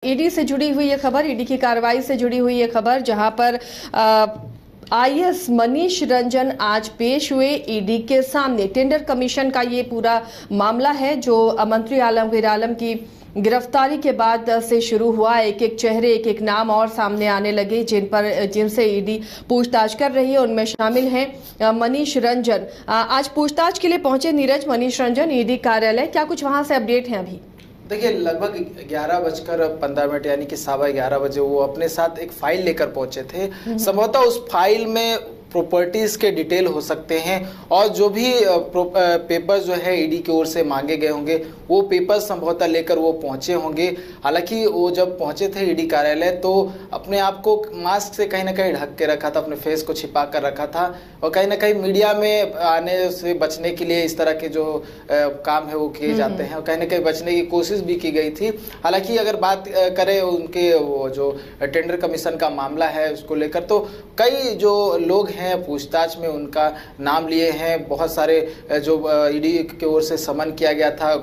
ED से जुड़ी हुई ये खबर, ईडी की कार्रवाई से जुड़ी हुई ये खबर, जहां पर आईएएस मनीष रंजन आज पेश हुए ईडी के सामने। टेंडर कमीशन का ये पूरा मामला है जो मंत्री आलमगीर आलम की गिरफ्तारी के बाद से शुरू हुआ। एक एक चेहरे, एक एक नाम और सामने आने लगे जिनसे ईडी पूछताछ कर रही है। उनमें शामिल हैं मनीष रंजन। आज पूछताछ के लिए पहुंचे नीरज मनीष रंजन ईडी कार्यालय। क्या कुछ वहां से अपडेट है अभी? देखिए, लगभग 11:15 यानी कि 11:15 बजे वो अपने साथ एक फाइल लेकर पहुंचे थे। संभवतः उस फाइल में प्रॉपर्टीज के डिटेल हो सकते हैं और जो भी पेपर जो है ईडी की ओर से मांगे गए होंगे वो पेपर संभवतः लेकर वो पहुंचे होंगे। हालांकि वो जब पहुंचे थे ईडी कार्यालय तो अपने आप को मास्क से कहीं ना कहीं ढक के रखा था, अपने फेस को छिपा कर रखा था और कहीं ना कहीं मीडिया में आने से बचने के लिए इस तरह के जो काम है वो किए जाते हैं और कहीं ना कहीं बचने की कोशिश भी की गई थी। हालांकि अगर बात करें उनके वो जो टेंडर कमीशन का मामला है उसको लेकर तो कई जो लोग हैं पूछताछ में उनका नाम लिए हैं। बहुत सारे जो ईडी की ओर से समन किया गया था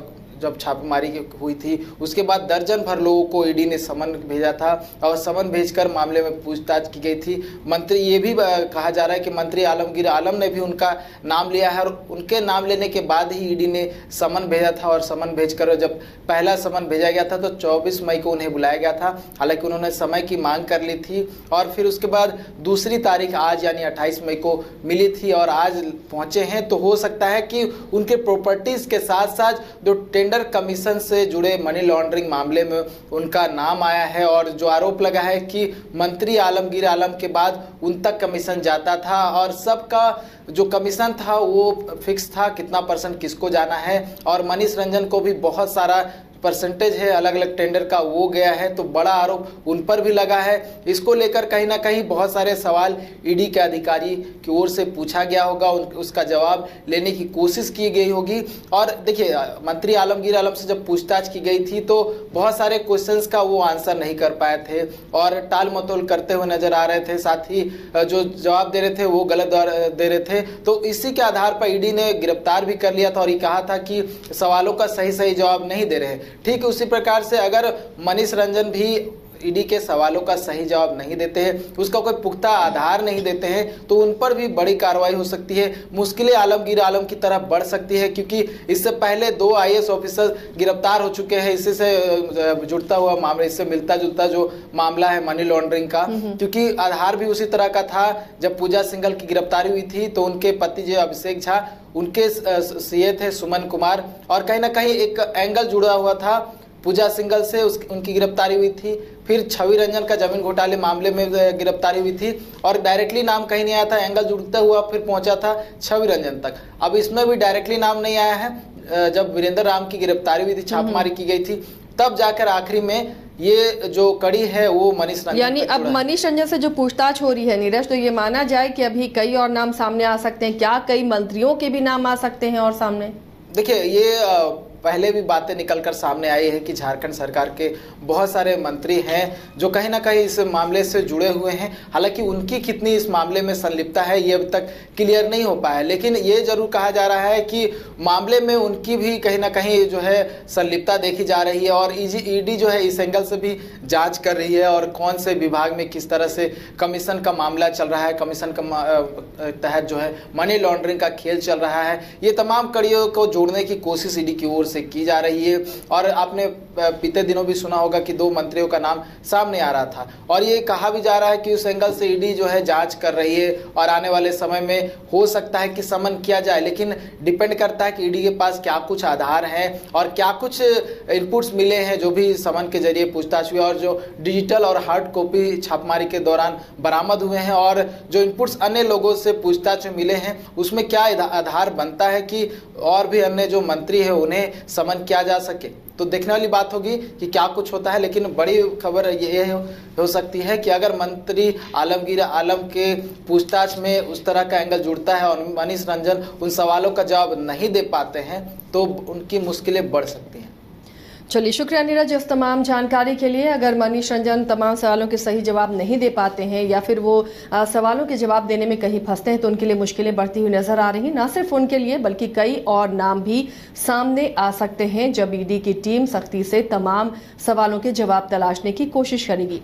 जब छापेमारी हुई थी, उसके बाद दर्जन भर लोगों को ईडी ने समन भेजा था और समन भेजकर मामले में पूछताछ की गई थी। मंत्री, ये भी कहा जा रहा है कि मंत्री आलमगीर आलम ने भी उनका नाम लिया है और उनके नाम लेने के बाद ही ईडी ने समन भेजा था और समन भेजकर जब पहला समन भेजा गया था तो 24 मई को उन्हें बुलाया गया था। हालांकि उन्होंने समय की मांग कर ली थी और फिर उसके बाद दूसरी तारीख आज यानी 28 मई को मिली थी और आज पहुंचे हैं। तो हो सकता है कि उनके प्रॉपर्टीज के साथ साथ जो टेंडर कमीशन से जुड़े मनी लॉन्ड्रिंग मामले में उनका नाम आया है और जो आरोप लगा है कि मंत्री आलमगीर आलम के बाद उन तक कमीशन जाता था और सबका जो कमीशन था वो फिक्स था, कितना परसेंट किसको जाना है और मनीष रंजन को भी बहुत सारा परसेंटेज है अलग अलग टेंडर का वो गया है। तो बड़ा आरोप उन पर भी लगा है। इसको लेकर कहीं ना कहीं बहुत सारे सवाल ईडी के अधिकारी की ओर से पूछा गया होगा, उसका जवाब लेने की कोशिश की गई होगी। और देखिए, मंत्री आलमगीर आलम से जब पूछताछ की गई थी तो बहुत सारे क्वेश्चंस का वो आंसर नहीं कर पाए थे और टाल मटोल करते हुए नजर आ रहे थे, साथ ही जो जवाब दे रहे थे वो गलत दे रहे थे। तो इसी के आधार पर ईडी ने गिरफ्तार भी कर लिया था और ये कहा था कि सवालों का सही जवाब नहीं दे रहे। ठीक उसी प्रकार से अगर मनीष रंजन भी ईडी के सवालों का सही जवाब नहीं देते हैं, उसका कोई पुख्ता आधार नहीं देते हैं तो उन पर भी बड़ी कार्रवाई हो सकती है। मुश्किलें आलमगीर आलम की तरफ बढ़ सकती है क्योंकि इससे पहले 2 आईएएस ऑफिसर गिरफ्तार हो चुके हैं। इसी से जुड़ता हुआ मामला, इससे मिलता जुलता जो मामला है मनी लॉन्ड्रिंग का, क्योंकि आधार भी उसी तरह का था। जब पूजा सिंघल की गिरफ्तारी हुई थी तो उनके पति जो अभिषेक झा, उनके सीए थे सुमन कुमार और कहीं ना कहीं एक एंगल जुड़ा हुआ था पूजा सिंघल से, उनकी गिरफ्तारी हुई थी। फिर छवि रंजन का जमीन घोटाले मामले में गिरफ्तारी हुई थी और डायरेक्टली नाम कहीं नहीं आया था, एंगल जुड़ता हुआ फिर पहुंचा था छवि रंजन तक। अब इसमें भी डायरेक्टली नाम नहीं आया है। जब वीरेंद्र राम की गिरफ्तारी हुई थी, छापेमारी की गई थी, तब जाकर आखिरी में ये जो कड़ी है वो मनीष रंजन, यानी अब मनीष रंजन से जो पूछताछ हो रही है नीरज, तो ये माना जाए कि अभी कई और नाम सामने आ सकते हैं क्या? कई मंत्रियों के भी नाम आ सकते हैं और सामने? देखिए, ये पहले भी बातें निकलकर सामने आई है कि झारखंड सरकार के बहुत सारे मंत्री हैं जो कहीं ना कहीं इस मामले से जुड़े हुए हैं। हालांकि उनकी कितनी इस मामले में संलिप्तता है ये अब तक क्लियर नहीं हो पाया, लेकिन ये जरूर कहा जा रहा है कि मामले में उनकी भी कहीं ना कहीं जो है संलिप्तता देखी जा रही है और ईडी जो है इस एंगल से भी जांच कर रही है और कौन से विभाग में किस तरह से कमीशन का मामला चल रहा है, कमीशन का तहत जो है मनी लॉन्ड्रिंग का खेल चल रहा है। ये तमाम कड़ियों को जोड़ने की कोशिश ईडी की ओर से की जा रही है और आपने बीते दिनों भी सुना होगा कि 2 मंत्रियों का नाम सामने आ रहा था और ये कहा भी जा रहा है कि उस एंगल से ईडी जो है जांच कर रही है और आने वाले समय में हो सकता है कि समन किया जाए। लेकिन डिपेंड करता है कि ईडी के पास क्या कुछ आधार हैं और क्या कुछ इनपुट्स मिले हैं जो भी समन के जरिए पूछताछ हुई और जो डिजिटल और हार्ड कॉपी छापेमारी के दौरान बरामद हुए हैं और जो इनपुट्स अन्य लोगों से पूछताछ में मिले हैं उसमें क्या आधार बनता है कि और भी अन्य जो मंत्री है उन्हें समन किया जा सके। तो देखने वाली बात होगी कि क्या कुछ होता है, लेकिन बड़ी खबर ये हो सकती है कि अगर मंत्री आलमगीर आलम के पूछताछ में उस तरह का एंगल जुड़ता है और मनीष रंजन उन सवालों का जवाब नहीं दे पाते हैं तो उनकी मुश्किलें बढ़ सकती हैं। चलिए, शुक्रिया नीरज इस तमाम जानकारी के लिए। अगर मनीष रंजन तमाम सवालों के सही जवाब नहीं दे पाते हैं या फिर वो सवालों के जवाब देने में कहीं फंसते हैं तो उनके लिए मुश्किलें बढ़ती हुई नजर आ रही। ना सिर्फ उनके लिए बल्कि कई और नाम भी सामने आ सकते हैं जब ईडी की टीम सख्ती से तमाम सवालों के जवाब तलाशने की कोशिश करेगी।